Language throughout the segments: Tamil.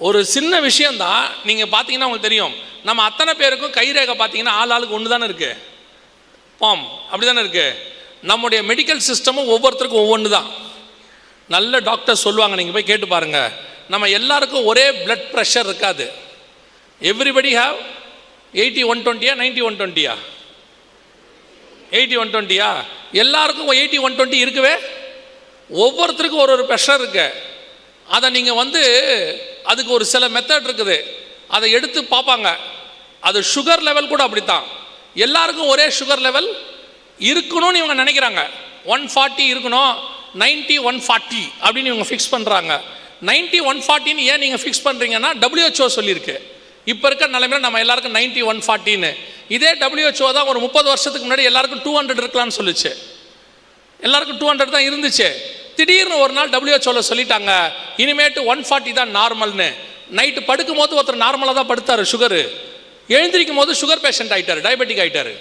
ஒரு சின்ன விஷயந்தான். நீங்கள் பார்த்தீங்கன்னா உங்களுக்கு தெரியும், நம்ம அத்தனை பேருக்கும் கைரேகை பார்த்தீங்கன்னா ஆளுக்கு ஒன்று தானே இருக்குது, பாம் அப்படி தானே இருக்குது. நம்முடைய மெடிக்கல் சிஸ்டமும் ஒவ்வொருத்தருக்கும் ஒவ்வொன்று தான். நல்ல டாக்டர் சொல்லுவாங்க, நீங்கள் போய் கேட்டு பாருங்கள். நம்ம எல்லாருக்கும் ஒரே பிளட் ப்ரெஷர் இருக்காது. எவ்ரிபடி ஹாவ் 80/120 90/120 80/120 எல்லாருக்கும் 80/120 இருக்குவே. ஒவ்வொருத்தருக்கும் ஒரு ப்ரெஷர் இருக்கு. அதை நீங்கள் அதுக்கு ஒரு சில மெத்தட் இருக்குது, அதை எடுத்து பார்ப்பாங்க. அது சுகர் லெவல் கூட அப்படித்தான். எல்லாருக்கும் ஒரே சுகர் லெவல் இருக்கணும்னு இவங்க நினைக்கிறாங்க. 140 இருக்கணும், 90/140 அப்படின்னு இவங்க ஃபிக்ஸ் பண்ணுறாங்க. 90/140 ஏன் நீங்கள் ஃபிக்ஸ் பண்ணுறீங்கன்னா WHO சொல்லியிருக்கு. இப்போ இருக்க நிலைமையில் நம்ம எல்லாருக்கும் 90/140. இதே WHO தான் ஒரு 30 வருஷத்துக்கு முன்னாடி எல்லாருக்கும் 200 இருக்கலாம்னு சொல்லிச்சு. எல்லாருக்கும் 200 தான் இருந்துச்சு. திடீர்னு ஒரு நாள் WHO சொல்லிட்டாங்க, இனிமேட்டு 140 தான் நார்மல்னு. நைட்டு படுக்கும் போது ஒருத்தர் நார்மலாக தான் படுத்தார், சுகரு. எழுந்திரிக்கும் போது சுகர் பேஷண்ட் ஆகிட்டார், டயபெட்டிக் ஆகிட்டார்.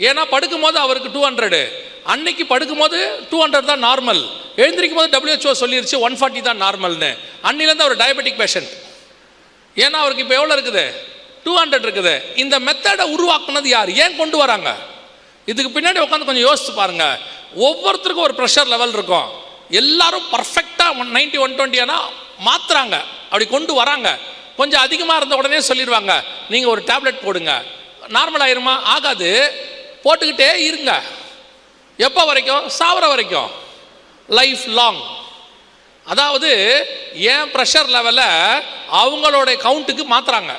ஏன்னா படுக்கும் போது அவருக்கு 200, அன்னைக்கு படுக்கும் போது 200 தான் நார்மல். எழுந்திரிக்கும் போது WHO சொல்லிருச்சு 140 தான் நார்மல்னு. அன்னிலேருந்து அவர் டயபெட்டிக் பேஷண்ட். ஏன்னா அவருக்கு இப்போ எவ்வளோ இருக்குது, 200 இருக்குது. இந்த மெத்தடை உருவாக்குனது யார், ஏன் கொண்டு வராங்க? இதுக்கு பின்னாடி உட்காந்து கொஞ்சம் யோசிச்சு பாருங்க. ஒவ்வொருத்தருக்கும் ஒரு ப்ரெஷர் லெவல் இருக்கும். எல்லாரும் பர்ஃபெக்டாக 90/120 மாற்றுறாங்க, அப்படி கொண்டு வராங்க. கொஞ்சம் அதிகமாக இருந்த உடனே சொல்லிடுவாங்க, நீங்கள் ஒரு டேப்லெட் போடுங்க, நார்மல் ஆயிருமா? ஆகாது, போட்டுக்கிட்டே இருங்க. எப்போ வரைக்கும்? சாவர வரைக்கும், லைஃப் லாங். அதாவது ஏன் ப்ரெஷர் லெவலை அவங்களோட கவுண்ட்டுக்கு மாற்றுறாங்க.